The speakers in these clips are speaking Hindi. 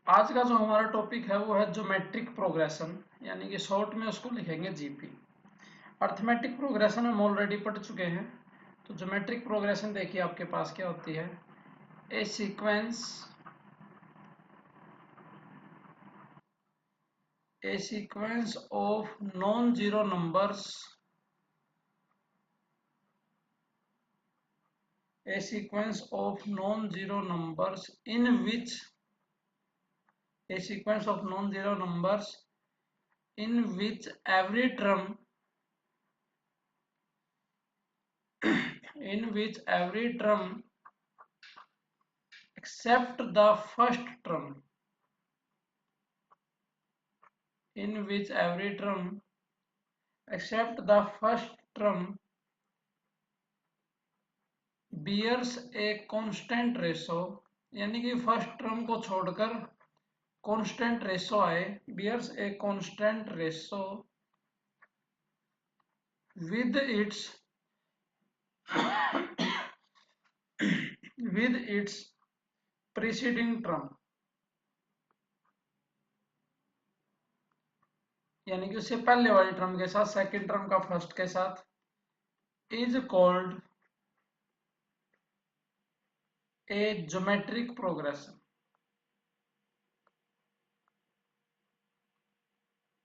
आज का जो हमारा टॉपिक है वो है ज्योमेट्रिक प्रोग्रेशन, यानी कि शॉर्ट में उसको लिखेंगे जीपी। अर्थमेटिक प्रोग्रेशन हम ऑलरेडी पढ़ चुके हैं। तो ज्योमेट्रिक प्रोग्रेशन देखिए आपके पास क्या होती है। A sequence of non zero numbers a sequence of non-zero numbers in which a sequence of non-zero numbers in which every term in which every term except the first term in which every term except the first term bears a constant ratio, यानी कि फर्स्ट टर्म को छोड़कर कांस्टेंट रेशो आए, bears a constant ratio with its with its preceding term, यानी कि उससे पहले वाली टर्म के साथ सेकंड टर्म का फर्स्ट के साथ is called a geometric progression,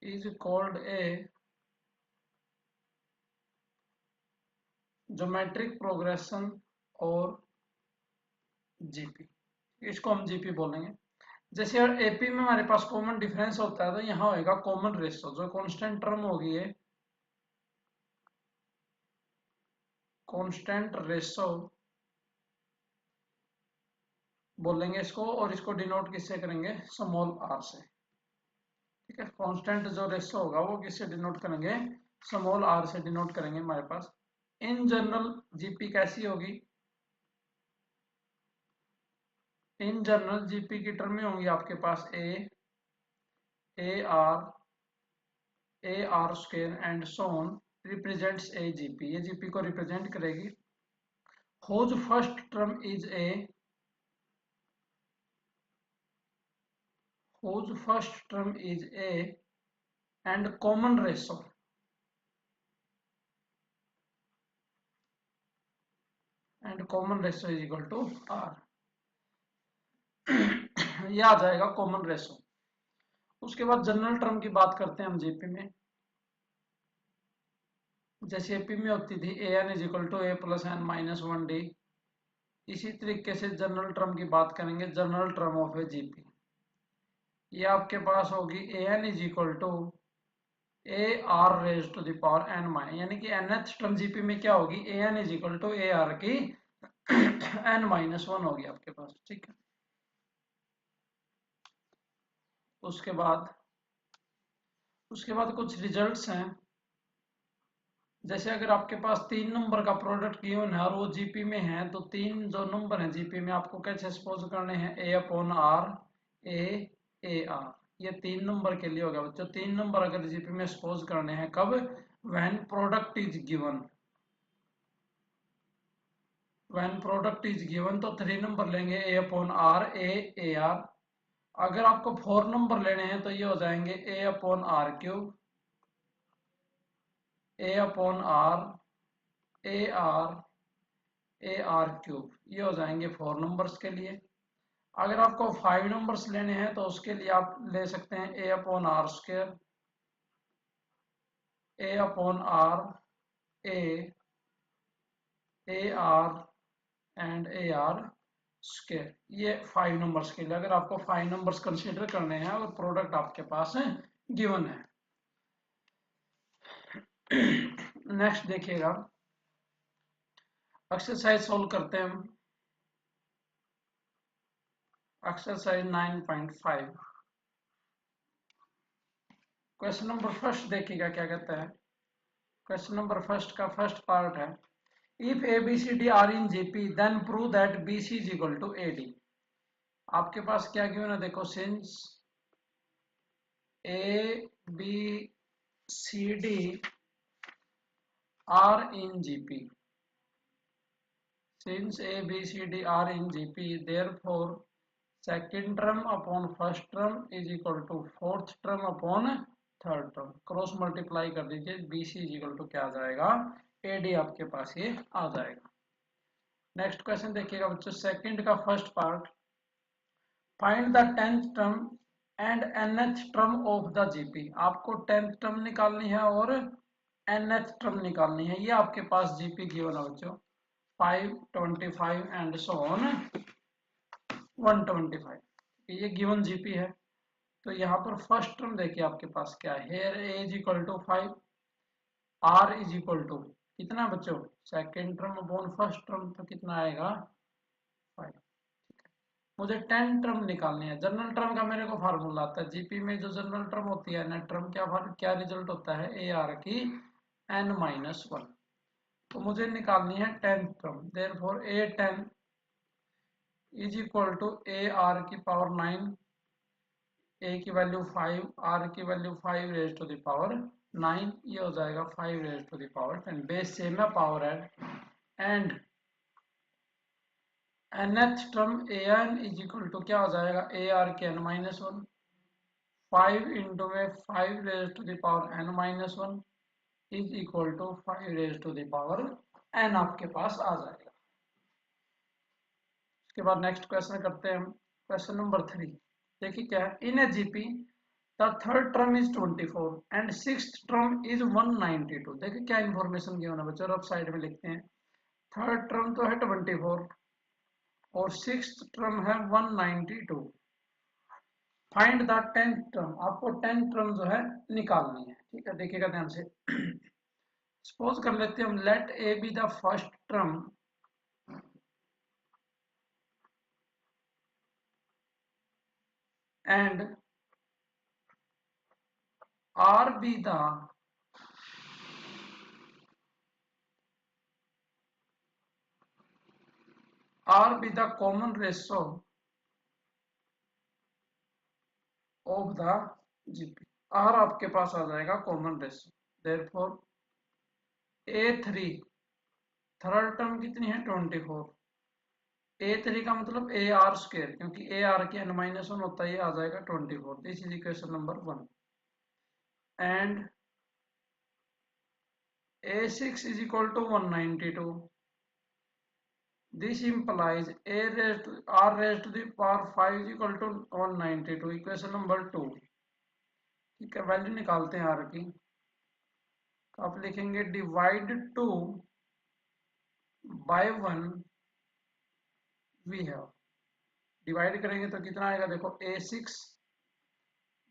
is called a geometric progression और जीपी, इसको हम जीपी बोलेंगे। जैसे यार एपी में हमारे पास कॉमन डिफरेंस होता है, तो यहाँ होएगा कॉमन रेशो, जो कांस्टेंट टर्म होगी ये कांस्टेंट रेशो बोलेंगे इसको, और इसको डिनोट किससे करेंगे, स्मॉल आर से। ठीक है, कांस्टेंट जो रेशो होगा वो किससे डिनोट करेंगे, स्मॉल आर से डिनोट करेंगे हमारे पास। इन जनरल जीपी कैसी होगी, इन जनरल जीपी की टर्म में होंगी आपके पास A R square and so on represents a GP, ये जीपी को रिप्रेजेंट करेगी। whose first term is a whose first term is a and common ratio is equal to r, ये आ जाएगा कॉमन रेशो। उसके बाद जनरल टर्म की बात करते हैं हम जीपी में। जैसे एपी में होती थी A N is equal to A plus N minus one D, इसी तरीके से जनरल टर्म की बात करेंगे, general term of a GP, ये आपके पास होगी A N is equal to A R raise to the power N minus, यानी कि nth टर्म जीपी में क्या होगी, A N is equal to A R की एन माइनस वन होगी आपके पास। ठीक है, उसके बाद कुछ रिजल्ट्स हैं। जैसे अगर आपके पास तीन नंबर का प्रोडक्ट गिवन है और वो जीपी में है, तो तीन जो नंबर हैं जीपी में आपको कैसे सपोज करने हैं, A upon R, A are, ये तीन नंबर के लिए होगा बच्चों। तीन नंबर अगर जीपी में सपोज करने हैं, कब, when product is given, when product is given तो थ्री नंबर लेंगे ए अपॉन आर, ए आर। अगर आपको फोर नंबर लेने हैं तो ये हो जाएंगे A upon R cube, A upon R, A are cube, ये हो जाएंगे फोर नंबर्स के लिए। अगर आपको फाइव नंबर्स लेने हैं तो उसके लिए आप ले सकते हैं A upon R square, A upon R, A R and A R square, ये फाइव नंबर्स के लिए, अगर आपको फाइव नंबर्स कंसीडर करने हैं और प्रोडक्ट आपके पास है गिवन है। नेक्स्ट देखिएगा, एक्सरसाइज सोल्व करते हैं हम। एक्सरसाइज 9.5, क्वेश्चन नंबर फर्स्ट देखिएगा क्या कहता है। क्वेश्चन नंबर फर्स्ट का फर्स्ट पार्ट है, if A B C D are in GP then prove that B C is equal to A D. आपके पास क्या गिवन है, देखो, since A B C D are in GP, since A, B, C, D are in GP, therefore second term upon first term is equal to fourth term upon third term, cross multiply कर दीजिए, BC इज इक्वल टू क्या आ जाएगा, AD आपके पास ये आ जाएगा। नेक्स्ट क्वेश्चन देखिएगा बच्चों, सेकंड का first part, find the 10th term and nth term of the GP। आपको 10th टर्म निकालनी है और nth टर्म निकालनी है। ये आपके पास GP गिवन है बच्चों, 5, 25 एंड सो ऑन 125, ये गिवन GP है। तो यहाँ पर फर्स्ट टर्म देखिए आपके पास क्या है, here A is equal to 5, R is equal to कितना बच्चों, second term upon first term, तो कितना आएगा 5। मुझे 10 टर्म निकालनी है। जनरल टर्म का मेरे को फार्मूला आता है, जीपी में जो जनरल टर्म होती है नेट टर्म, क्या रिजल्ट होता है, AR की n-1। तो मुझे निकालनी है 10th term, therefore A10 is equal to AR की पावर 9, A की वैल्यू 5, R की value 5 raise to the power 9, ये हो जाएगा 5 raise to the power 10, base same है, power add, and nth term an is equal to क्या हो जाएगा, AR के n-1, 5 इंटू में 5 raise to the power n-1 is equal to 5 raise to the power n आपके पास आ जाएगा। उसके बाद नेक्स्ट क्वेश्चन करते हैं हम, क्वेश्चन नंबर 3। देखिए क्या है, in a GP the third term is 24 and sixth term is 192। देखिए क्या इंफॉर्मेशन गिवन है बच्चों, अब साइड में लिखते हैं। थर्ड टर्म तो है 24 और सिक्स्थ टर्म है 192। फाइंड द 10th टर्म, आपको 10th टर्म जो है निकालनी है, ठीक है, देखिएगा ध्यान से। सपोज कर लेते हैं हम, let A be the first term and R be the common ratio of the GP. R आपके पास आ जाएगा common ratio, therefore A3 third term कितनी है 24, A3 का मतलब AR स्क्वायर, क्योंकि AR के n-1 होता है, ये आ जाएगा 24। This is equation number 1। And A6 is equal to 192. This implies R raised to the power 5 is equal to 192, equation number 2। ठीक है, वैल्यू निकालते हैं R की, तो आप लिखेंगे divide 2 by 1 we have, divide करेंगे तो कितना आएगा, देखो A6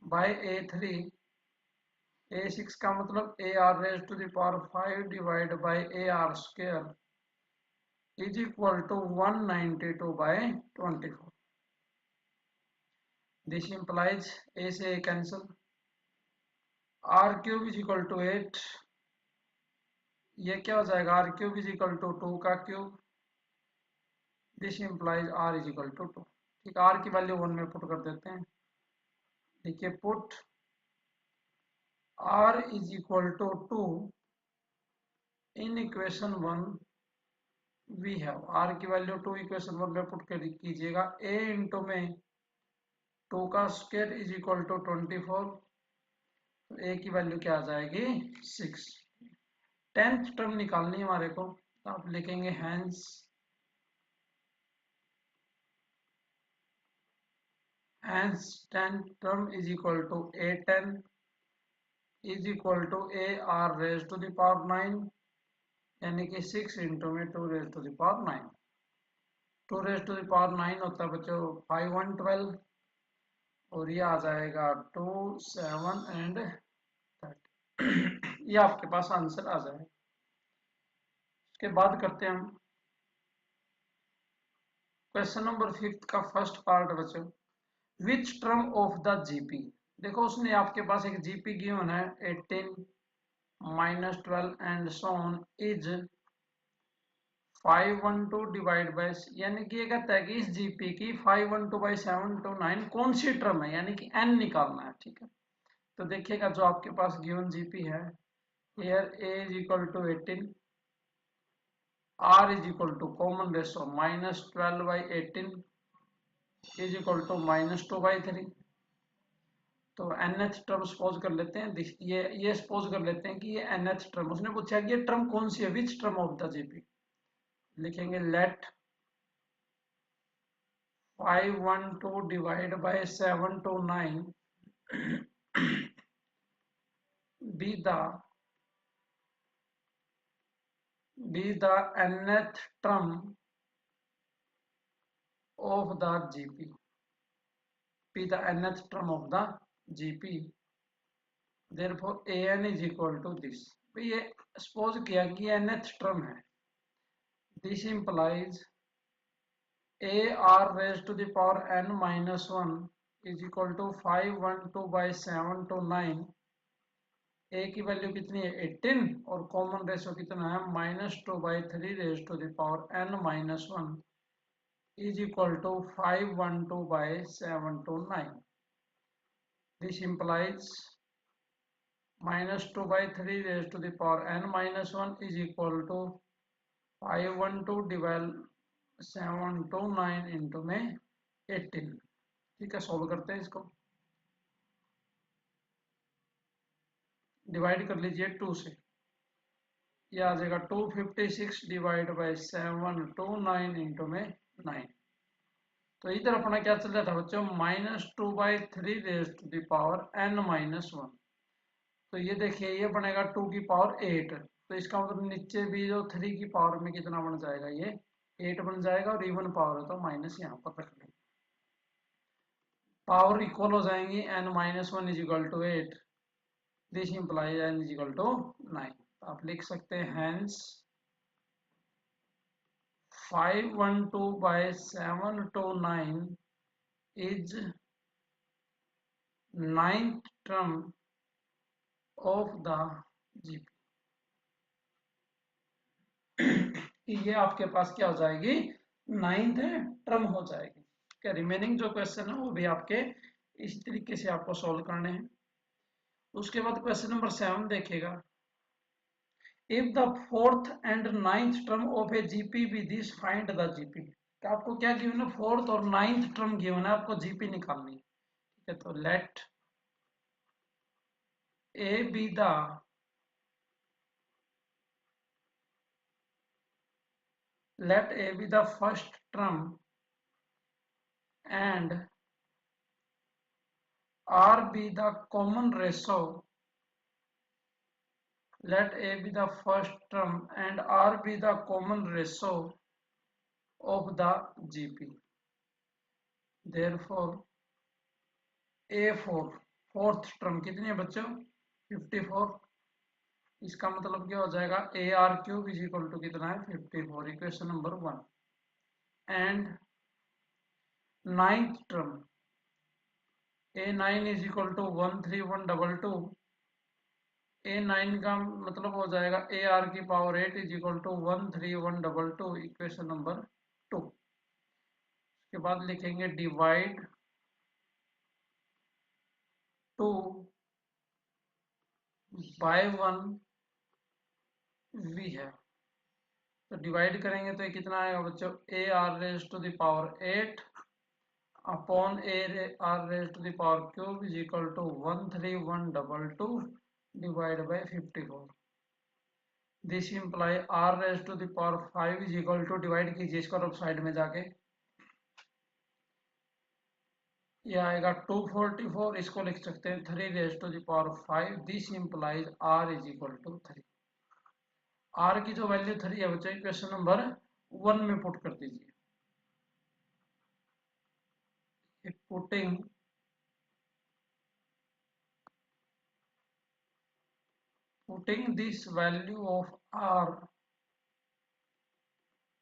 बाय A3, A6 का मतलब AR raise to the power 5 divide by AR square is equal to 192 by 24। This implies A से A cancel, R cube is equal to 8, ये क्या हो जाएगा, R cube is equal to 2 का cube, this implies R is equal to 2। ठीक है, R की वैल्यू 1 में पुट कर देते हैं। देखिए put R is equal to 2 in equation 1 we have, R की वैल्यू 2 इक्वेशन 1 में पुट कर कीजिएगा, A इंटू में 2 का स्क्वायर इज इक्वल टू 24, तो A की वैल्यू क्या आ जाएगी 6। 10th टर्म निकालनी है हमारे को, तो आप लिखेंगे hence 10th term is equal to A10 is equal to AR raise to the power 9, यानी कि 6 इंटू में 2 raise to the power 9। 2 raise to the power 9 होता है बच्चों 5 1 12, और ये आ जाएगा 2 7 एंड 30। ये आपके पास आंसर आ जाएगा। उसके बाद करते हैं हम क्वेश्चन नंबर 5 का फर्स्ट पार्ट बच्चों, विच टर्म ऑफ द जीपी। देखो उसने आपके पास एक जीपी गिवन है 18 -12 and so on is 512 divide bye, यानी कि ये कहता है कि इस जीपी की 512 बाई 729 कौन सी टर्म है, यानी कि n निकालना है। ठीक है, तो देखिएगा जो आपके पास गिवन जीपी है, here a is equal to 18, r is equal to common ratio -12 by 18, is equal to -2/3। तो nth टर्म सपोज कर लेते हैं, ये सपोज कर लेते हैं कि ये nth टर्म, उसने पूछा कि ये टर्म कौन सी है, which term of the GP. लिखेंगे let 512 divide by 729 be the nth term of the GP, be the nth term of the GP, therefore an is equal to this। भाई ये सपोज किया कि nth टर्म है, this implies a r raised to the power n minus 1 is equal to 512 by 729। a की वैल्यू कितनी है 18 और कॉमन रेशो कितना है -2/3 raise to the power n minus 1 is equal to 512 by 729। this implies -2/3 raised to the power n minus 1 is equal to 512 divide 729 into में 18। ठीक है, सॉल्व करते हैं इसको, डिवाइड कर लीजिए 2 से, ये आ जाएगा 256 डिवाइड बाई 729 इंटू में 9। तो इधर अपना क्या चल रहा था बच्चों, -2/3 raise to the power n minus 1। तो ये देखिए ये बनेगा 2 की पावर 8, तो इसका मतलब नीचे भी जो 3 की पावर में कितना बन जाएगा, ये 8 बन जाएगा, और इवन पावर है तो माइनस यहाँ पर रख लेंगे, पावर इक्वल हो जाएंगी, n minus 1 is equal to 8, this implies n is equal to 9। तो आप लिख सकते हैं hence 512 by 729 is 9th term of the GP। ये आपके पास क्या हो जाएगी, 9th टर्म हो जाएगी। क्या रिमेनिंग जो क्वेश्चन है वो भी आपके इस तरीके से आपको सॉल्व करने हैं। उसके बाद क्वेश्चन नंबर 7 देखेगा, if the 4th and 9th term of a GP be this, find the GP। आपको क्या गिवन है, 4th और 9th टर्म गिवन है, आपको जीपी निकालनी है। ठीक है, तो let A be the let a be the first term and r be the common ratio, let a be the first term and r be the common ratio of the GP, therefore a4 fourth term कितनी है बच्चों 54। इसका मतलब क्या हो जाएगा, A R cube is equal to कितना है 54, equation number 1। And 9th term a9 is equal to 13122, a9 का मतलब हो जाएगा ए आर की power 8 is equal to 13122, equation number 2। उसके बाद लिखेंगे डिवाइड 2 बाय 1 v है, तो डिवाइड करेंगे तो ये कितना आएगा बच्चों, A R raise to the power 8 upon a are raise to the power cube is equal to 13122 divide by 54। This imply r raise to the power 5 is equal to, divide कीजिए इसको और साइड में जाके, ये आएगा 244, इसको लिख सकते हैं 3 raise to the power 5। This implies r is equal to 3। R की जो वैल्यू 3 है बच्चों क्वेश्चन नंबर 1 में पुट कर दीजिए। putting this value of r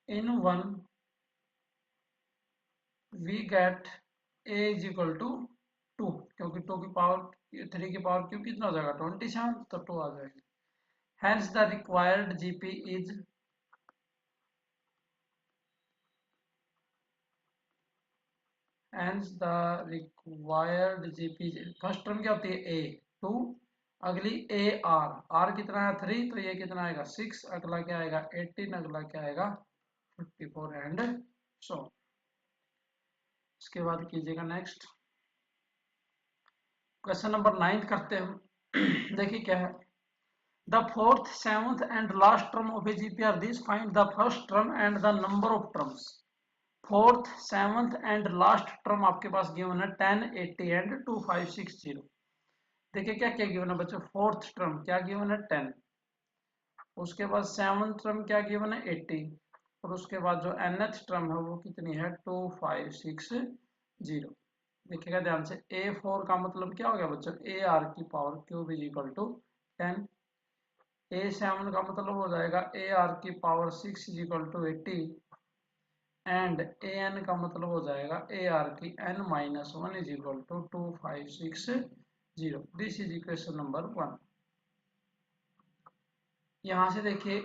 in 1 we get a is equal to 2, क्योंकि 2 की पावर 3 की पावर क्यूब कितना हो जाएगा 27, तो 2 आ जाएगा। hence the required GP is first term क्या होती है a 2, अगली ए आर कितना है 3, तो ये कितना आएगा 6, अगला क्या आएगा 18, अगला क्या आएगा 54 एंड सो। इसके बाद कीजिएगा नेक्स्ट। क्वेश्चन नंबर 9 करते हैं। देखिए क्या है। The fourth, seventh and last term of a GP are this, find the first term and the number of terms. Fourth, seventh and last term आपके पास गिवन है 10, 80 एंड 2560। देखिए क्या क्या गिवन है बच्चों। फोर्थ टर्म क्या गिवन है 10, उसके बाद सेवंथ टर्म क्या गिवन है 80, और उसके बाद जो nth टर्म है वो कितनी है 2560। देखिएगा ध्यान से। A4 का मतलब क्या हो गया बच्चों, ए आर की power cube is equal to 10। A7 का मतलब हो जाएगा ए आर की power 6 is equal to 80। And an का मतलब हो जाएगा ए आर की n-1 is equal to 2560। This is equation number 1। यहां से देखिए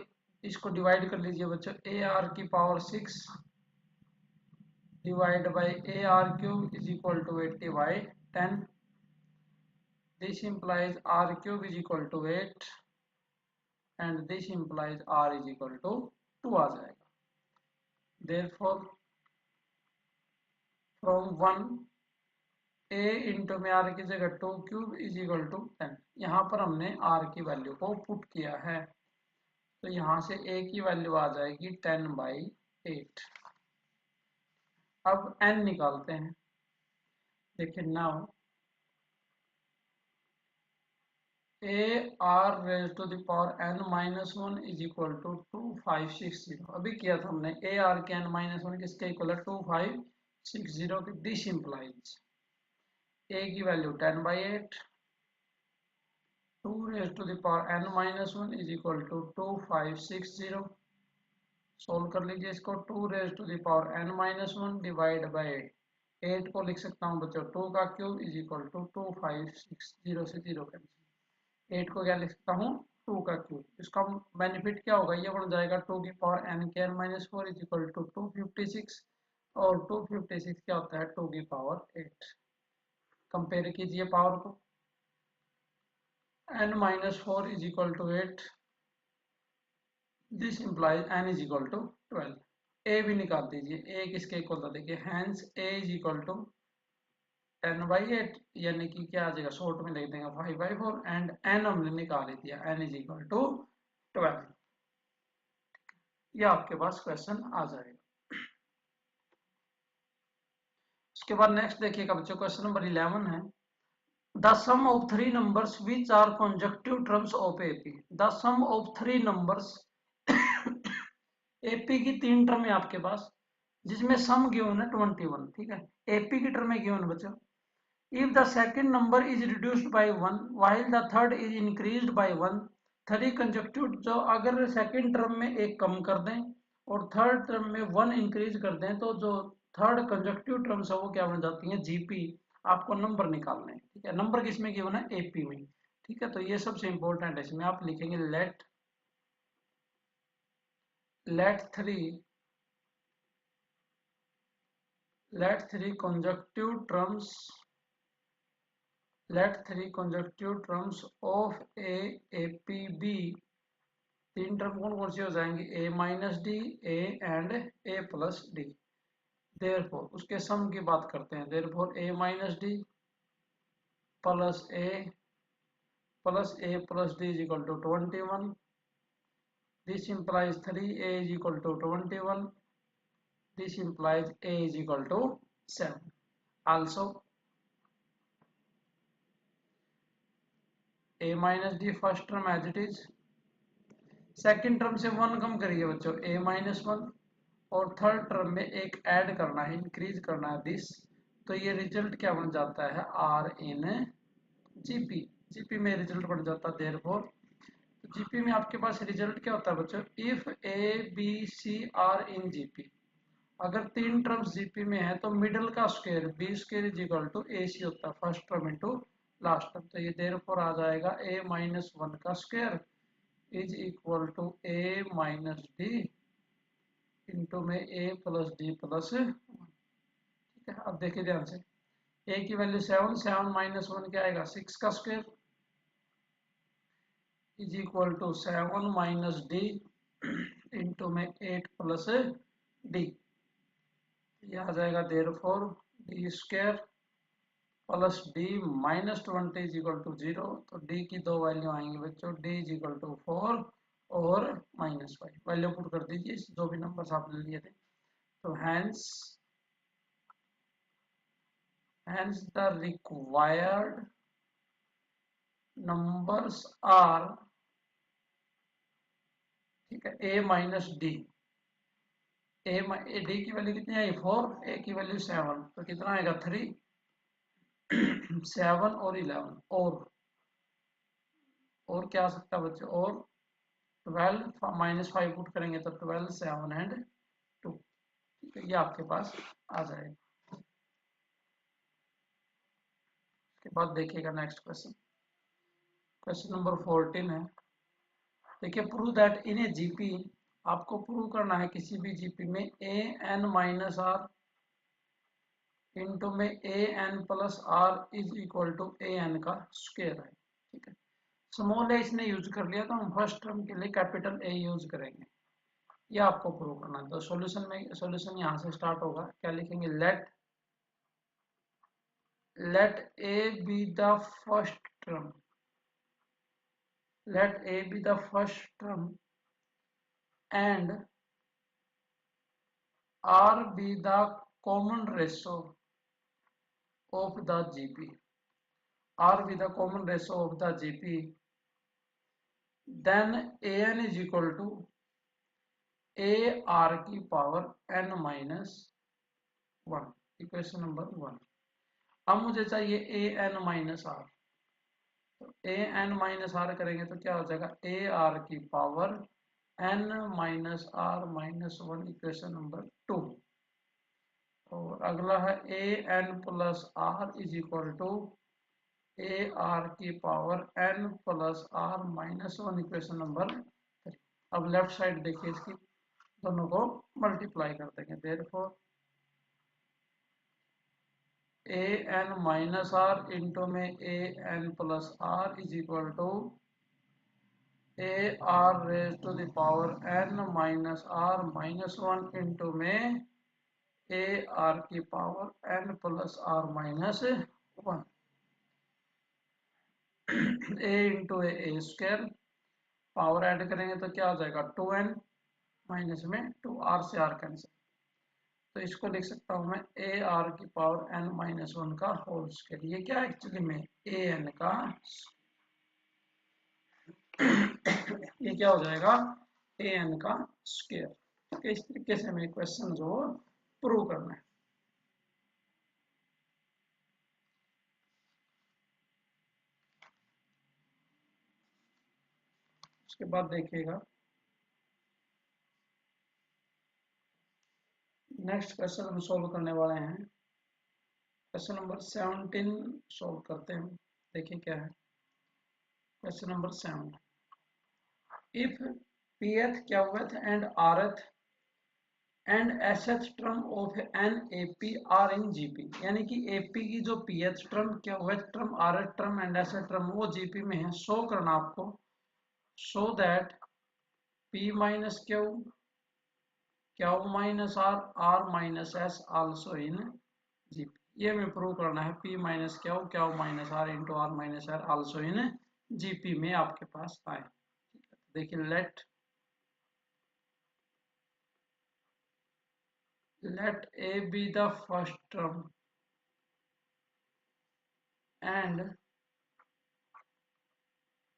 इसको डिवाइड कर लीजिए बच्चों। ए आर की power 6 divide by a are cube is equal to 80 by 10। This implies r cube is equal to 8 and this implies r is equal to 2 आ जाएगा। Therefore from 1 a into में r की जगह 2 क्यूब इज इक्वल टू 10। यहाँ पर हमने r की वैल्यू को पुट किया है, तो यहाँ से a की वैल्यू आ जाएगी 10/8। अब n निकालते हैं। देखिए now a r raised to the power n-1 is equal to 2560। अभी किया था हमने a r के n-1 किसके इक्वल है 2560 की। दिस इंप्लाइज a की value 10/8, 2 raised to the power n-1 is equal to 2560। Solve कर लीजिए इसको। 2 raised to the power n-1 divide by 8 को लिख सकता हूँ बच्चों 2 का क्यूब इज इक्वल टू 2560 से 0 कैंसिल। 8 को क्या लिख सकता हूँ 2 का क्यूब। इसका बेनिफिट क्या होगा, ये बन जाएगा 2 की पावर n के n-4 इज इक्वल टू 256, और 256 क्या होता है 2 की पावर 8। कंपेयर कीजिए पावर को। n-4 is equal to 8, this implies n is equal to 12। a भी निकाल दीजिए। a किसके इक्वल था, देखिए hence a is equal to 10/8, यानी कि क्या आ जाएगा शॉर्ट में लिख देंगे 5/4, एंड n हमने निकाल ही दिया, n इज इक्वल टू 12। ये आपके पास क्वेश्चन आ जाएगा। उसके बाद नेक्स्ट देखिएगा बच्चों, क्वेश्चन नंबर 11 है। The sum of 3 numbers which are consecutive terms of AP. The sum of 3 numbers AP की 3 टर्म है आपके पास, जिसमें सम गिवन है 21। ठीक है, एपी की टर्म है गिवन बच्चों। If the second number is reduced by 1 while the third is increased by 1, 3 conjunctive, जो अगर सेकंड टर्म में एक कम कर दें और थर्ड टर्म में 1 इंक्रीज कर दें, तो जो थर्ड कंजक्टिव टर्म्स है वो क्या बन जाती हैं जीपी। आपको नंबर निकालने हैं। ठीक है, नंबर किसमें गिवन है एपी में। ठीक है, तो ये सबसे इंपॉर्टेंट है। इसमें आप लिखेंगे let 3 consecutive terms of a APB। 3 term कौन कौन सी हो जाएंगी, a-d, a and a+d। Therefore उसके सम की बात करते हैं। Therefore a-d plus a+d is equal to 21। This implies 3a is equal to 21। This implies a is equal to 7. Also, a minus d first term as it is। Second term से 1 कम करिए बच्चों, a-1, और थर्ड टर्म में एक ऐड करना है, इंक्रीज करना है दिस। तो ये रिजल्ट क्या बन जाता है r इन जीपी। जीपी में रिजल्ट बन जाता है। देयरफॉर जीपी में आपके पास रिजल्ट क्या होता है बच्चों, if a b c are in GP. अगर 3 टर्म्स जीपी में है तो मिडल का square B square is equal to A C होता है, first term into last term. तो ये देयरफॉर आ जाएगा a-1 का square is equal to a-d into में a+d+1। ठीक है, अब देखिए ध्यान से। a की वैल्यू 7, 7-1 क्या आएगा 6 का square is equal to 7-d into में 8+d। ये आ जाएगा therefore d square plus d minus 20 is equal to 0। तो डी की दो वैल्यू आएंगी बच्चों, डी इज इक्वल टू 4 और -5 वैल्यू पुट कर दीजिए जो भी नंबर्स आपने लिए थे। तो hence the required numbers are, ठीक है, ए माइनस डी। डी की वैल्यू कितनी आई 4, ए की वैल्यू 7, तो कितना आएगा 3 7 और 11 और क्या आ सकता है बच्चों, और 12 -5 पुट करेंगे तो 12 7 एंड 2, ठीक है, ये आपके पास आ जाएगा। उसके बाद देखिएगा नेक्स्ट क्वेश्चन, क्वेश्चन नंबर 14 है। देखिए, prove that in a GP, आपको प्रूव करना है किसी भी जीपी में A N minus are into में A N plus R is equal to A N का स्क्वायर है, ठीक है। स्मॉल ए इसने यूज कर लिया तो हम फर्स्ट टर्म के लिए कैपिटल ए यूज करेंगे, ये आपको प्रूव करना है। तो सॉल्यूशन यहाँ से स्टार्ट होगा, क्या लिखेंगे, let A be the first term, let a be the first term and r be the common ratio of the gp, r be the common ratio of the gp, then an is equal to a r की power n minus 1, equation number 1। अब मुझे चाहिए a n माइनस आर, तो ए एन माइनस आर करेंगे तो क्या हो जाएगा, ए आर की power N minus R minus 1, equation number 2। और अगला है A N plus R is equal to A R की power N plus R minus 1, equation number 3। अब लेफ्ट साइड देखिए, इसकी दोनों को मल्टीप्लाई कर देंगे, therefore A N minus are into में A N plus R is equal to A R raise to the power N minus R minus 1 into में ए आर की power N plus R minus 1, A into A square, power add करेंगे तो क्या हो जाएगा 2n माइनस में 2 आर से आर कैंसिल, तो इसको लिख सकता हूं मैं ए आर की पावर एन माइनस 1 का होल स्क्वायर। ये क्या एक्चुअली में ए एन का ये क्या हो जाएगा ए एन का स्क्वायर। इस तरीके से हमें क्वेश्चन जो प्रूव करना है। उसके बाद देखिएगा नेक्स्ट क्वेश्चन हम सोल्व करने वाले हैं, क्वेश्चन नंबर 17 सोल्व करते हैं। देखिए क्या है question number 7, if pth qth and rth and sh term of an AP are in GP, यानी कि एपी की जो pth term qth term rth term and sh term वो जीपी में है, शो करना आपको, show that p minus q q minus r r minus s also in GP. ये हमें प्रूव करना है, p minus q q minus are into r minus are also in GP में आपके पास आए। देखिए let a be the first term and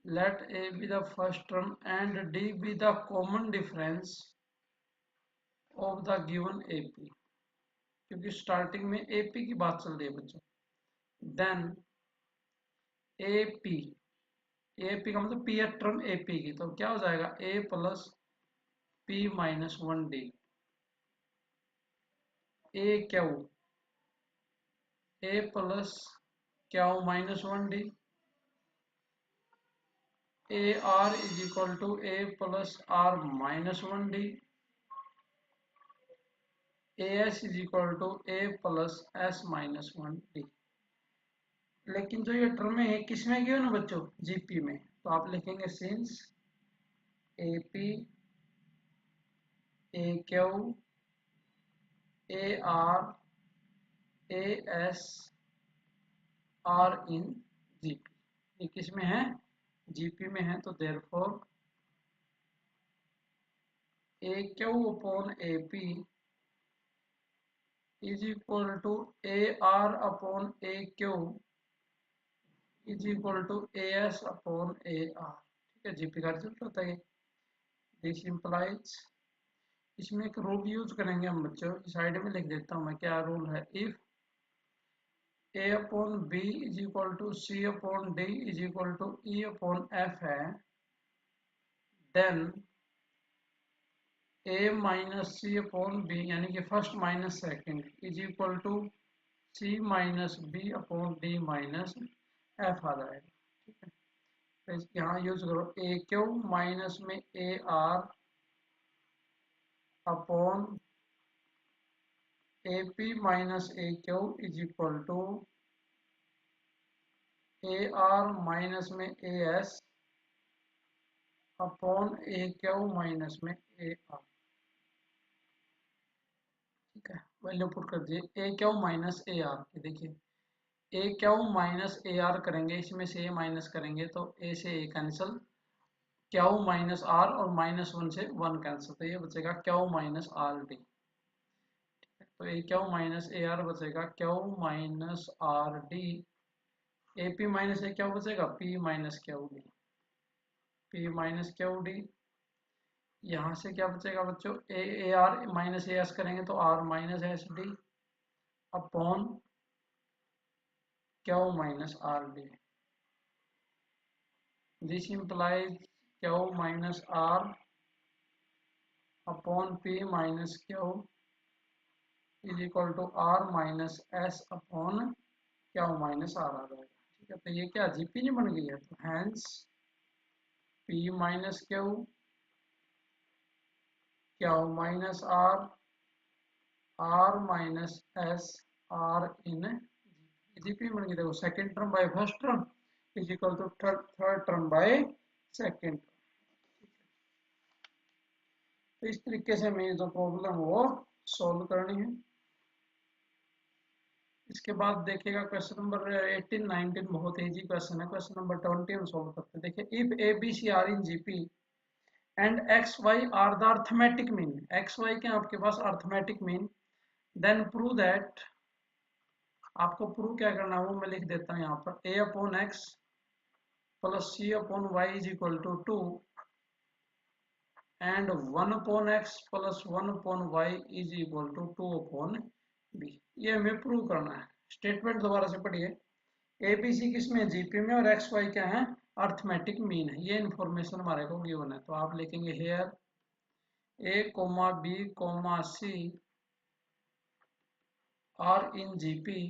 let a be the first term and d be the common difference of the given ap, क्योंकि स्टार्टिंग में ap की बात चल रही है बच्चों। देन ap का मतलब पी टर्म ap की, तो क्या हो जाएगा a plus p minus 1d, a plus q minus 1d, a r is equal to a plus r minus 1d, as is equal to a plus s minus 1d। लेकिन जो ये टर्म है किसमें गिवन है बच्चों, जीपी में, तो आप लिखेंगे since a p a q a r a s are in GP, ये किस में है, जीपी में है। तो therefore a q upon A p is equal to A R upon A Q is equal to a S upon a are. ठीक है, जीपी का रिजल्ट होता है। दिस इंप्लाइज, इसमें एक रूल यूज करेंगे हम बच्चों, साइड में लिख देता हूँ मैं, क्या रूल है। If A upon B is equal to C upon D is equal to E upon F है, then A minus C upon B यानी कि first minus second is equal to C minus B upon D minus F आ जाएगा। ठीक है, तो यहाँ यूज करो ए क्यू माइनस में A R upon A P minus A Q is equal to A R minus में A S upon A Q minus में ए आर। ठीक है, वैल्यू पुट कर दिए A Q minus A are की। देखिए A Q minus A R करेंगे, इसमें से ए माइनस करेंगे तो ए से A cancel, Q minus R और माइनस वन से वन कैंसिल, तो ये बचेगा क्यू माइनस आर डी। तो A Q minus A R बचेगा Q minus R D, A P minus A क्या बचेगा, P minus Q D, P minus Q D. यहाँ से क्या बचेगा बच्चों, ए आर माइनस ए एस करेंगे तो R minus S D upon Q minus R D. This implies Q minus R upon P minus Q is equal to R minus S upon Q minus R आ जाएगा। ठीक है, तो ये क्या जीपी नहीं बन गई है, तो hence p minus q q minus r r minus s are in GP बन गई। देखो second term by first term is equal to third term by second. तो इस तरीके से हमें जो प्रॉब्लम वो सॉल्व करनी है। इसके बाद देखिएगा क्वेश्चन नंबर 18 19 बहुत इजी क्वेश्चन है। क्वेश्चन नंबर 20 हम सॉल्व करते हैं। देखिए if A B C are in GP and X Y are the arithmetic mean, X Y के आपके पास arithmetic mean, then prove that, आपको प्रूव क्या करना है वो मैं लिख देता हूँ यहाँ पर, A upon X plus C upon Y is equal to 2 and 1 upon X plus 1 upon Y is equal to 2 upon B. ये हमें प्रूव करना है। स्टेटमेंट दोबारा से पढ़िए, ए बी सी किस में, जीपी में, और एक्स वाई क्या है, अर्थमेटिक मीन है। ये इन्फॉर्मेशन हमारे को गिवन है, तो आप लिखेंगे here A comma B comma C are in GP,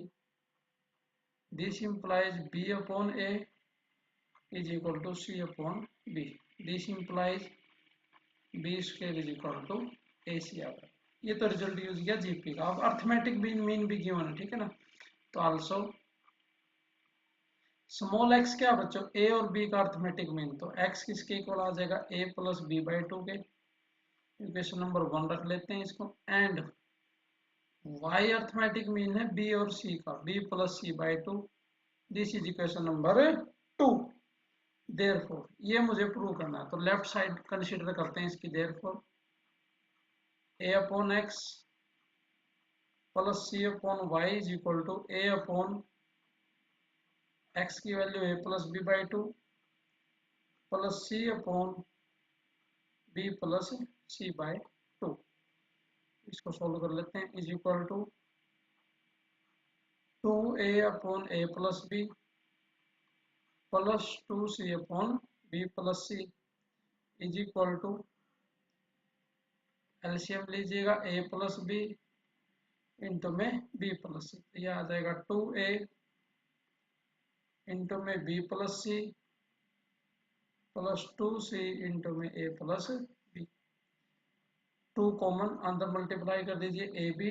this implies B upon A is equal to C upon B, this implies B square is equal to A C आ गया। ये तो रिजल्ट यूज किया जीपी का। अब अर्थमेटिक मीन भी गिवन है, ठीक है ना। तो आल्सो स्मॉल एक्स क्या बच्चों, ए और बी का अर्थमेटिक मीन, तो एक्स किसके इक्वल आ जाएगा, ए प्लस बी बाई 2 के। इक्वेशन नंबर 1 रख लेते हैं इसको। एंड वाई अर्थमेटिक मीन है बी और सी का, B plus C by 2, this is equation number 2। Therefore ये मुझे प्रूव करना है, तो लेफ्ट साइड कंसीडर करते हैं इसकी। Therefore A upon X plus C upon Y is equal to A upon X की value A plus B by 2 plus C upon B plus C by 2। इसको सोल्व कर लेते हैं। Is equal to 2a upon A plus B plus 2c upon B plus C is equal to, LCM लीजिएगा, a प्लस बी इंटू में b प्लस सी, तो यह आ जाएगा 2a इंटू में b plus c plus 2c into में a प्लस बी। 2 कॉमन अंदर मल्टीप्लाई कर दीजिए, ए बी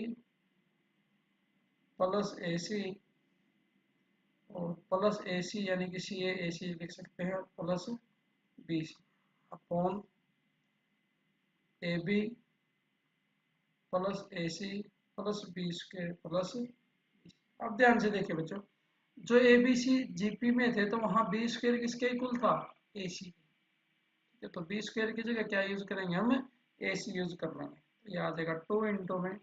प्लस ए सी और प्लस ए सी यानी कि सी ए सी लिख सकते हैं, plus B c upon a B plus a c plus B square plus, अब ध्यान से देखिए बच्चों, जो एबीसी जीपी में थे तो वहां बी स्क्वायर किसके इक्वल था, एसी। ठीक है, तो बी स्क्वायर की जगह क्या यूज करेंगे, हम एसी यूज कर लेंगे। तो ये आ जाएगा 2 इंटू में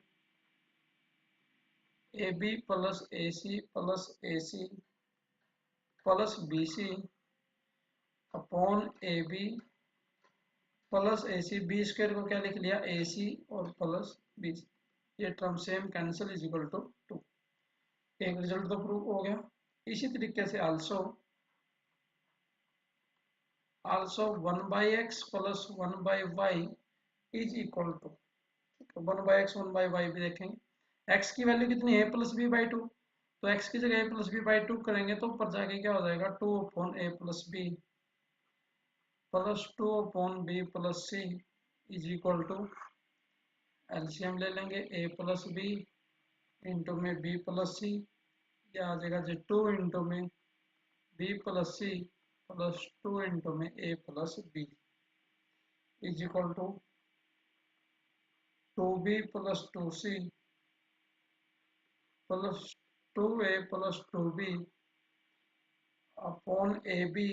a B plus a c plus B c upon a B plus a c. B square को क्या लिख लिया, ए सी और प्लस बी सी। ये term same cancel is equal to 2। एक रिजल्ट तो प्रूव हो गया। इसी तरीके से also also 1/x plus 1/y is equal to, 1/x 1/y भी देखेंगे। x की वैल्यू कितनी है, प्लस बी बाई टू। तो x की जगह a plus B by two करेंगे तो ऊपर जाके क्या हो जाएगा, 2 upon a plus B plus 2 upon B plus C is equal to, LCM ले लेंगे a प्लस बी इंटू में b प्लस सी। ये आ जाएगा जी 2 इंटू में b plus c plus 2 into में a plus b is equal to 2b plus 2c plus 2a plus 2b upon a B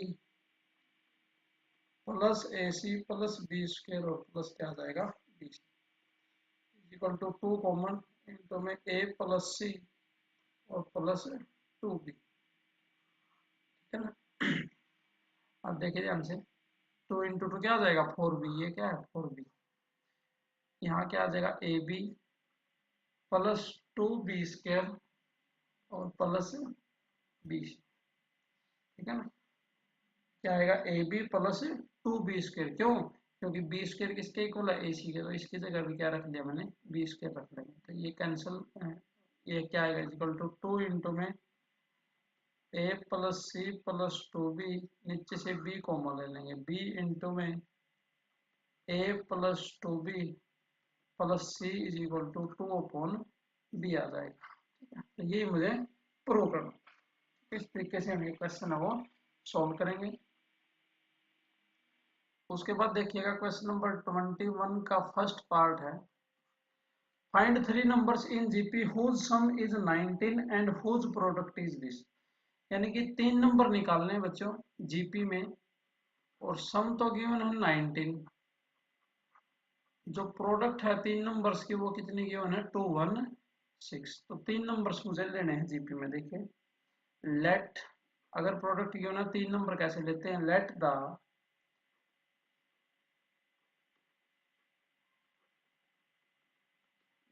plus a c plus B square और प्लस क्या आ जाएगा, b c equal to 2 common into में ए प्लस सी और प्लस 2b। ठीक है ना। अब देखिए ध्यान से, 2 इंटू 2 क्या आ जाएगा, 4b। ये क्या है, 4b। यहाँ क्या आ जाएगा, a B plus 2b square और प्लस बी सी। ठीक है ना। क्या आएगा, A B plus 2b square. क्यों, क्योंकि बी स्क्वायर किसके इक्वल है, ए सी के। तो इसकी जगह भी क्या रख लिया मैंने, बी स्क्वायर रख लेंगे। तो ये कैंसिल, ये क्या आएगा, इक्वल टू 2 इंटू में ए प्लस सी प्लस 2b, नीचे से b कॉमन ले लेंगे, b इंटू में ए plus 2b plus C is equal to 2 upon B आ जाएगा। ठीक है, तो ये मुझे प्रूव करना। इस तरीके से हम ये क्वेश्चन है वो सॉल्व करेंगे। उसके बाद देखिएगा क्वेश्चन नंबर 21 का फर्स्ट पार्ट है, find 3 numbers in GP whose sum is 19 and whose product is this. यानी कि 3 नंबर निकालने हैं बच्चों जीपी में, और सम तो गिवन है 19, जो प्रोडक्ट है 3 नंबर्स की वो कितनी गिवन है, 216। तो 3 नंबर्स मुझे लेने हैं जीपी में। देखिए, लेट, अगर प्रोडक्ट गिवन है 3 नंबर कैसे लेते हैं,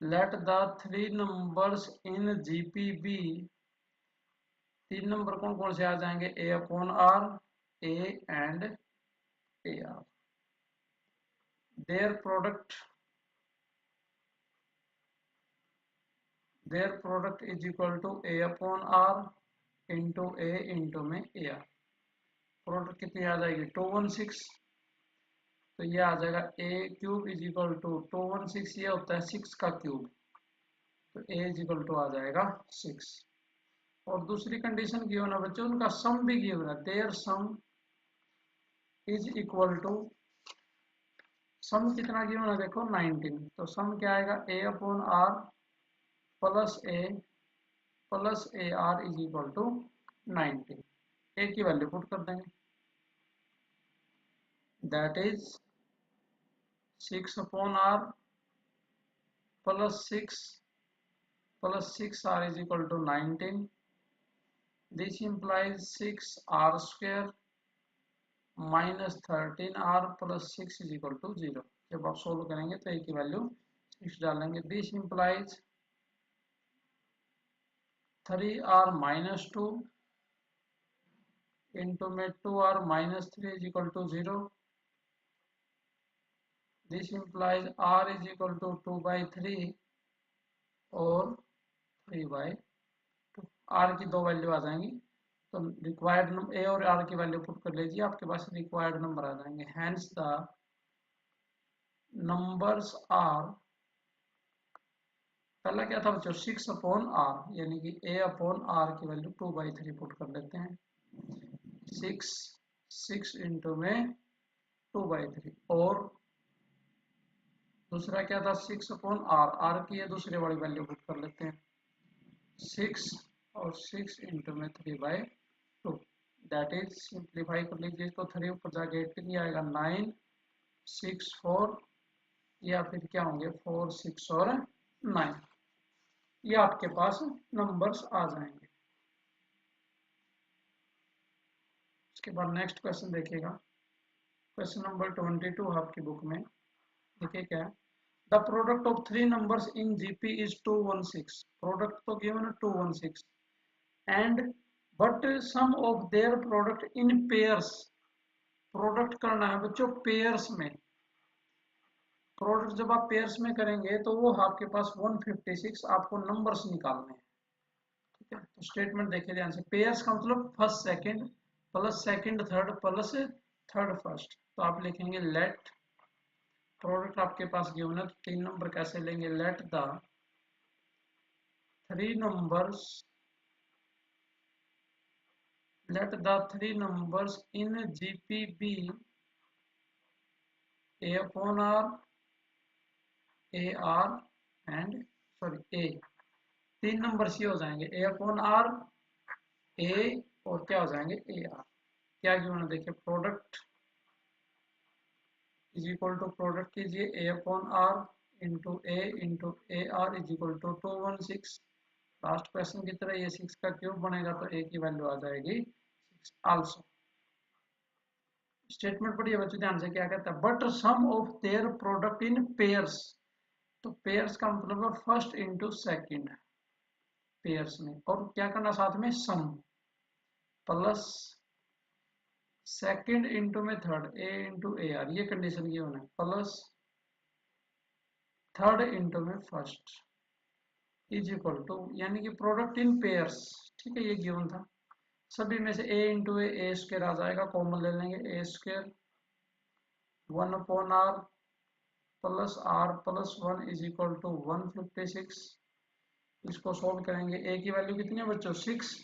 let the 3 numbers in GPB, 3 number कौन कौन से आ जाएंगे, a upon r, a and A r. Their product is equal to a upon r into a into में ए आर। प्रोडक्ट कितनी आ जाएगी, 216। तो ये आ जाएगा a cube is equal to 216, ये होता है 6 का क्यूब। तो a इज इक्वल टू आ जाएगा 6। और दूसरी कंडीशन गिवन है बच्चों, उनका सम भी गिवन है, there sum is equal to, sum कितना गिवन है देखो 19। तो सम क्या आएगा, a upon are plus a r is equal to 19। ए की वैल्यू पुट कर देंगे, that is 6 upon are plus 6 r is equal to 19। This implies 6 r square minus 13 r plus 6 is equal to 0। जब आप सोल्व करेंगे तो ए की वैल्यू 6 डालेंगे। This implies 3r minus 2 into में 2r minus 3 is equal to 0। This implies r is equal to 2/3 और 3/2। r की दो वैल्यू आ जाएंगी, तो रिक्वायर्ड ए और r की वैल्यू पुट कर लीजिए, आपके पास रिक्वायर्ड नंबर आ जाएंगे। हैंस द नंबर्स आर, पहला क्या था बच्चों, 6 अपॉन आर, यानी कि a अपॉन आर की वैल्यू 2/3 पुट कर लेते हैं। 6 इंटू में 2/3, और दूसरा क्या था, 6 अपॉन आर, आर की ये दूसरे वाली वैल्यू पुट कर लेते हैं। 6 और 6 इंटू में 3/2, दैट इज सिंप्लीफाई कर लीजिए इसको, 3 ऊपर जाके 18 आएगा, 9 6 4, या फिर क्या होंगे 4 6 और 9, ये आपके पास नंबर्स आ जाएंगे। इसके बाद नेक्स्ट क्वेश्चन देखिएगा, क्वेश्चन नंबर 22 आपकी बुक में। देखिए क्या है, the product of three numbers in GP is 216, product तो गिवन है 216, and but sum of their product in pairs, product करना है बच्चों पेयर्स में, प्रोडक्ट जब आप पेयर्स में करेंगे तो वो आपके पास 156 आपको नंबर्स निकालने हैं। ठीक है, तो स्टेटमेंट देखिए ध्यान से, पेयर्स का मतलब first second plus second third plus third first, तो आप लिखेंगे लेट, प्रोडक्ट आपके पास गिवन है तो 3 नंबर कैसे लेंगे, let the three numbers, let the three numbers in GP be a upon r, a r and sorry a, 3 numbers ये हो जाएंगे a upon r, a और क्या हो जाएंगे a r, क्या गिवन देखिए, product is equal to, product कीजिए a upon r into a r is equal to 216, last question की तरह ये 6 का क्यूब बनेगा तो a की वैल्यू आ जाएगी 6 आल्सो। स्टेटमेंट पढ़िए बच्चों ध्यान से, क्या कहता है, but sum of their product in pairs, तो पेयर्स का मतलब है फर्स्ट इंटू सेकेंड पेयर्स में, और क्या करना साथ में सम, प्लस सेकेंड इंटू में third A into a are, ये कंडीशन ये होना है, प्लस थर्ड इंटू में फर्स्ट इज इक्वल टू, यानी कि प्रोडक्ट इन पेयर्स, ठीक है ये गिवन था, सभी में से ए इंटू ए स्क्वायर आ जाएगा, कॉमन ले लेंगे, A square 1 upon are plus are plus 1 is equal to 156, इसको सोल्व करेंगे, ए की वैल्यू कितनी है बच्चों 6,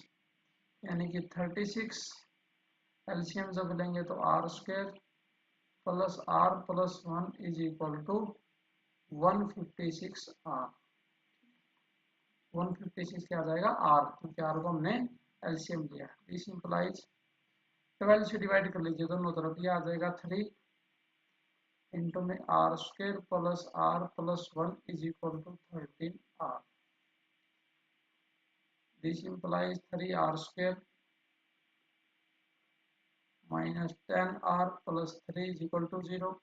यानी कि 36, एलसीएम जब लेंगे तो r square plus are plus 1 is equal to 156 r, 156 क्या आ जाएगा आर, क्योंकि आर को हमने एलसीएम लिया, दिस इंप्लाइज, 12 से डिवाइड कर लीजिए दोनों तरफ, ये आ जाएगा 3 इंटू में r square plus 1 is equal to 13 r, this implies 3 r square minus 10 r plus 3 is equal to 0,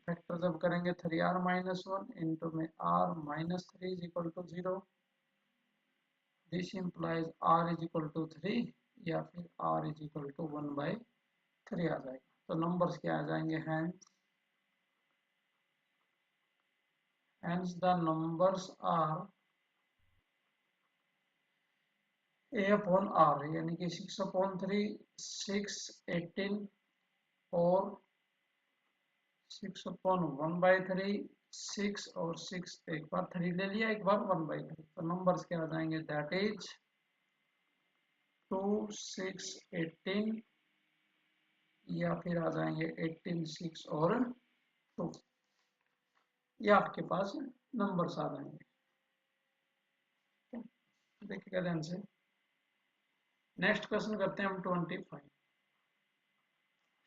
factor जब करेंगे 3r माइनस 1 इंटू में r minus 3 is equal to 0, this implies r is equal to 3 या फिर r इज इक्वल टू 1/3 आ जाएगा, तो नंबर्स क्या आ जाएंगे, hence the numbers are a upon r, यानी कि 6 upon 3 6 18 और 6 upon 1/3 6 और 6, एक बार 3 ले लिया एक बार 1/3, तो नंबर्स क्या आ जाएंगे, दैट इज 2 6 18 या फिर आ जाएंगे 18 6 और 2, ये आपके पास नंबर्स आ जाएंगे। देखिएगा ध्यान से, नेक्स्ट क्वेश्चन करते हैं हम 25,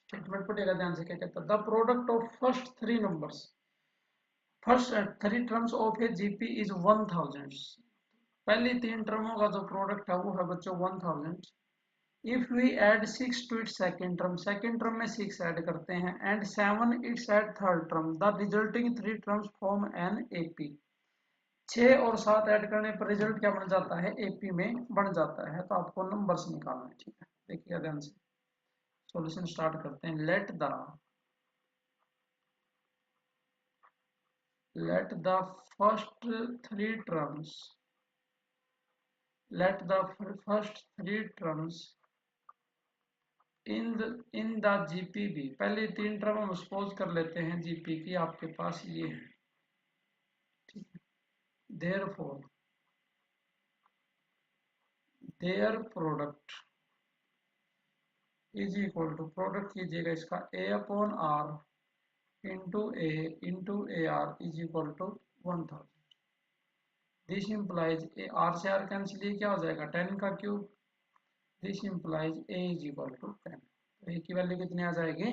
स्टेटमेंट पढ़िएगा ध्यान से, क्या कहता है, the product of first three numbers, first three terms of a GP is 1000, पहली 3 टर्मों का जो प्रोडक्ट है वो है बच्चों 1000, if we add 6 to it second term में 6 ऐड करते हैं, and 7 it's at third term, the resulting 3 terms form an AP, 6 और 7 ऐड करने पर रिजल्ट क्या बन जाता है, एपी में बन जाता है, तो आपको नंबर्स निकालना है। ठीक है, देखिए ध्यान से, सॉल्यूशन स्टार्ट करते हैं, let the first three terms let the first three terms in the GPB, पहले 3 टर्म हम सपोज कर लेते हैं जीपी की आपके पास ये है, ठीक है, therefore their product is equal to, product कीजिएगा इसका a upon r into a r is equal to 1000, this implies a, r से आर कैंसिल, ये क्या हो जाएगा 10 का cube. This implies a is equal to 10, तो ए की वैल्यू कितनी आ जाएगी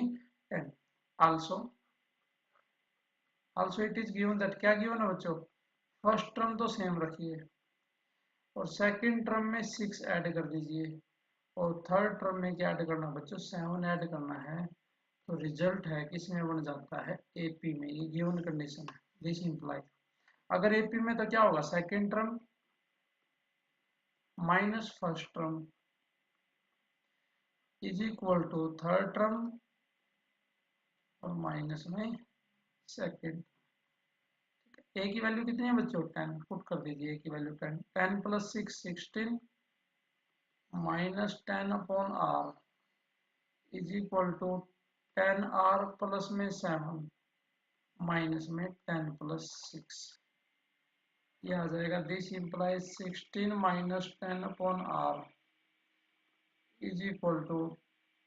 10। Also also it is given that, क्या गिवन है बच्चों, फर्स्ट टर्म तो सेम रखिए और सेकंड टर्म में 6 ऐड कर दीजिए और थर्ड टर्म में क्या ऐड करना है बच्चों, 7 ऐड करना है। तो रिजल्ट है किसमें बन जाता है, एपी में। ये गिवन कंडीशन है। दिस इम्प्लाइज, अगर एपी में तो क्या होगा, second term minus first term is equal to third term और माइनस में सेकंड। ए की वैल्यू कितनी है बच्चों 10, पुट कर दीजिए ए की value 10। 10 plus 6 16 minus 10 upon r is equal to 10 r plus में 7 माइनस में 10 प्लस 6, ये आ जाएगा। This implies 16 minus 10 upon r is equal to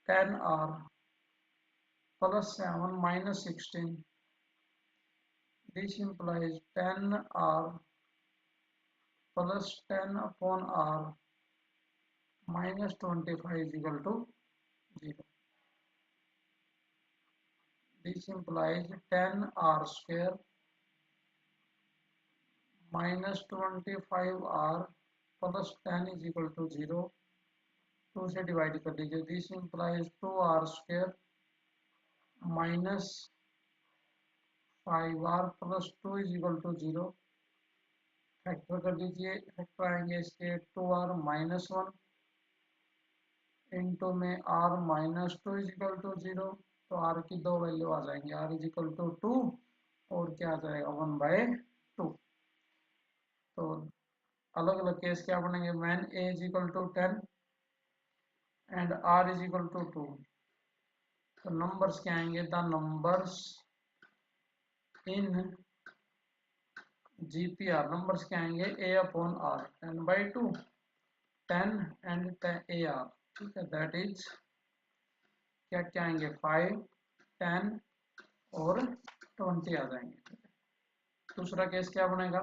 10 r plus 7 minus 16। This implies 10 r plus 10 upon r minus 25 is equal to 0। This implies 10 r square minus 25 r plus 10 is equal to 0। 2 से डिवाइड कर लीजिए। This implies 2 r square minus 5 r plus 2 is equal to 0। Factor कर दीजिए, फैक्टर आएंगे इसके 2 r माइनस 1 इंटू में r minus 2 is equal to 0। तो r की दो वैल्यू आ जाएंगे, r इज इक्वल टू 2 और क्या आ जाएगा 1/2। तो अलग अलग केस क्या बनेंगे, when a is equal to 10 and r is equal to 2। तो नंबर्स क्या आएंगे, the numbers in GP are, numbers क्या आएंगे a upon r 10/2 10 and a r, ठीक है। दैट इज क्या क्या आएंगे 5 10 और 20 आ जाएंगे। दूसरा केस क्या बनेगा,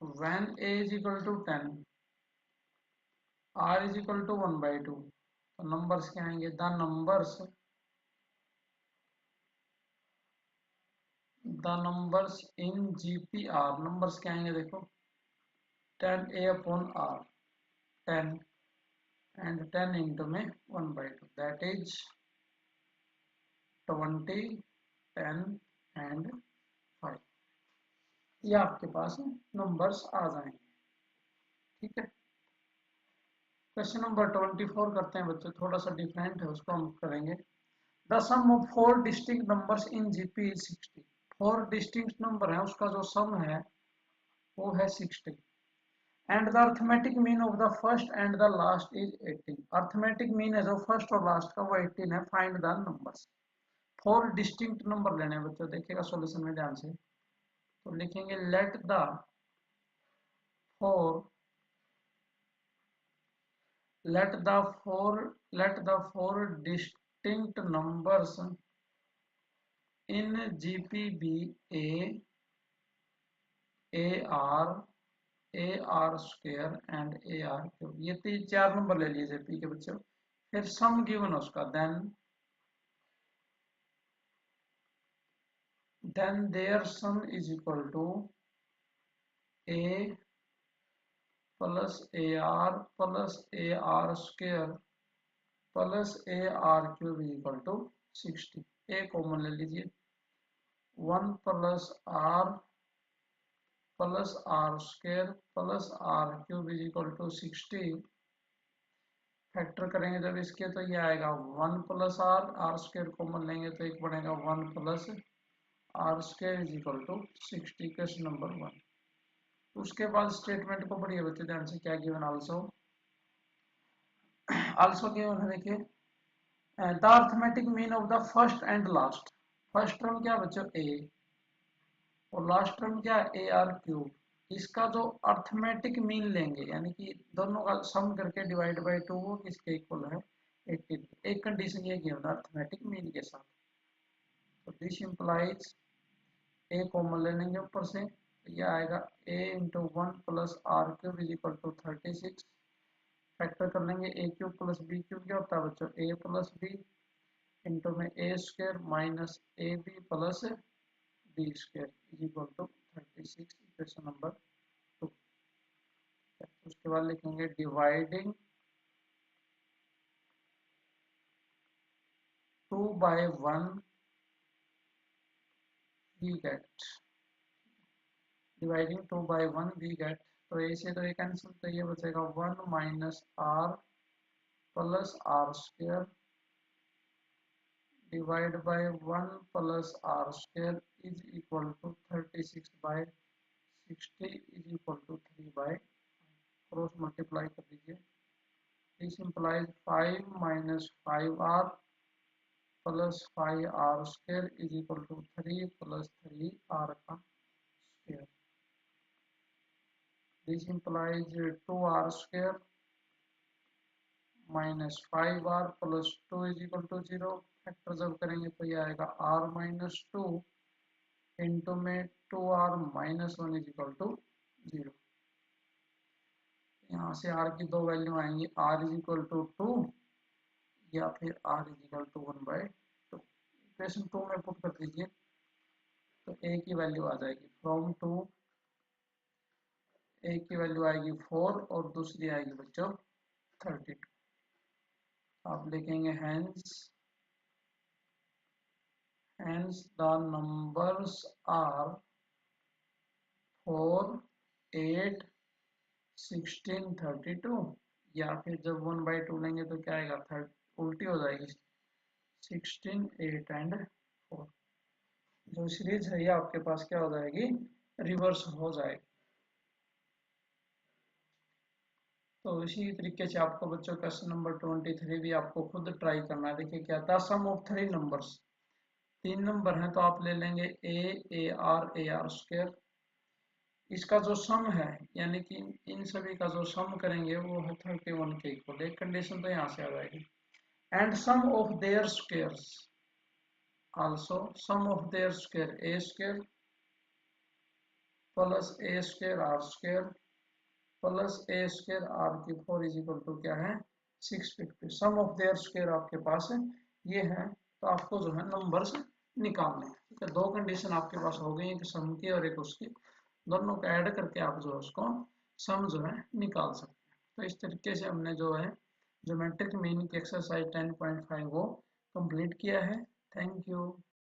when a is equal to 10 r is equal to 1/2। तो नंबर्स क्या आएंगे, the numbers in GP are, numbers क्या आएंगे देखो 10 a अपॉन r 10 एंड 10 इंटू में 1/2 दैट इज 20 10 एंड 5। ये आपके पास नंबर्स आ जाएंगे, ठीक है। क्वेश्चन नंबर 24 करते हैं बच्चों, थोड़ा सा डिफरेंट है, उसको हम करेंगे। The sum of 4 distinct numbers in GP is 60। 4 distinct number है, उसका जो सम है वो है 60 and the arithmetic mean of the first and the last is 18। Arithmetic mean है जो फर्स्ट और लास्ट का वो 18 है। Find the numbers. 4 distinct number लेने हैं बच्चों, देखिएगा सॉल्यूशन में ध्यान से। तो लिखेंगे let the 4 distinct numbers in GPB AR square and AR cube। ये 4 नंबर ले लीजिए पी के बच्चों, फिर सम गिवन उसका, then their sum is equal to A plus AR plus AR square plus AR cube is equal to 60। A common ले लीजिए, 1 plus R plus R square plus R cube is equal to 60। Factor करेंगे जब इसके तो ये आएगा 1 प्लस R स्क्वायर कॉमन लेंगे तो एक बनेगा 1 plus R square is equal to 60। Question number 1। उसके बाद स्टेटमेंट को पढ़िए बच्चे ध्यान से, क्या गिवन आल्सो गिवन है देखिए, the arithmetic mean of the first and last. First term क्या बच्चों ए और लास्ट टर्म क्या ए आर क्यूब। इसका जो अर्थमेटिक मीन लेंगे यानी कि दोनों का सम करके डिवाइड बाय 2 वो किसके इक्वल है 18। एक कंडीशन ये गिवन अर्थमेटिक मीन के साथ। तो दिस इंप्लाइज ए कॉमन ले लेंगे ऊपर से, तो यह आएगा a into one plus R cube is equal to 36। Factor कर लेंगे A cube plus B cube, क्या होता है बच्चों ए प्लस बी इंटू में A square minus A B plus B square is equal to 36, equation number 2। उसके बाद लिखेंगे dividing 2 by 1 we get, dividing 2 by 1 we get, तो ए से तो ये कैंसिल, तो ये बचेगा 1 minus r plus r square divide by 1 plus r square is equal to 36 by 60 is equal to 3 by, cross multiply कर दीजिए। This implies 5 minus 5r plus 5r square is equal to 3 plus 3r का square. This implies 2r square minus 5r plus 2 is equal to 0। Factor जब करेंगे तो ये आएगा r माइनस 2 इंटू में 2r minus 1 is equal to 0। यहाँ से r की दो वैल्यू आएंगी, r इज इक्वल टू 2 या फिर r is equal to 1/2। Equation 2 में पुट कर दीजिए तो a की वैल्यू आ जाएगी फ्रॉम 2, a की वैल्यू आएगी 4 और दूसरी आएगी बच्चों 32। आप लिखेंगे hence the numbers are 4, 8, 16, 32, या फिर जब 1/2 लेंगे तो क्या आएगा, उल्टी हो जाएगी 16, 8 एंड 4। जो सीरीज है ये आपके पास क्या हो जाएगी, रिवर्स हो जाएगी। तो इसी तरीके से आपको बच्चों क्वेश्चन नंबर 23 भी आपको खुद ट्राई करना है। देखिए क्या था, सम ऑफ 3 नंबर्स, 3 नंबर हैं तो आप ले लेंगे ए आर स्क्वायर, इसका जो सम है यानी कि इन सभी का जो सम करेंगे वो है 31 के इक्वल। एक कंडीशन तो यहाँ से आ जाएगी, and sum of their squares also, sum of their square a square plus a square r square plus a square r की 4 इज इक्वल टू क्या है 650। सम ऑफ देयर स्क्वायर आपके पास है ये है, तो आपको जो है नंबर्स निकालने हैं। ठीक है, दो कंडीशन आपके पास हो गई, एक सम की और एक उसकी, दोनों को ऐड करके आप जो है उसको सम जो है निकाल सकते हैं। तो इस तरीके से हमने जो है ज्योमेट्रिक मीन की एक्सरसाइज 10.5 वो कंप्लीट किया है। Thank you.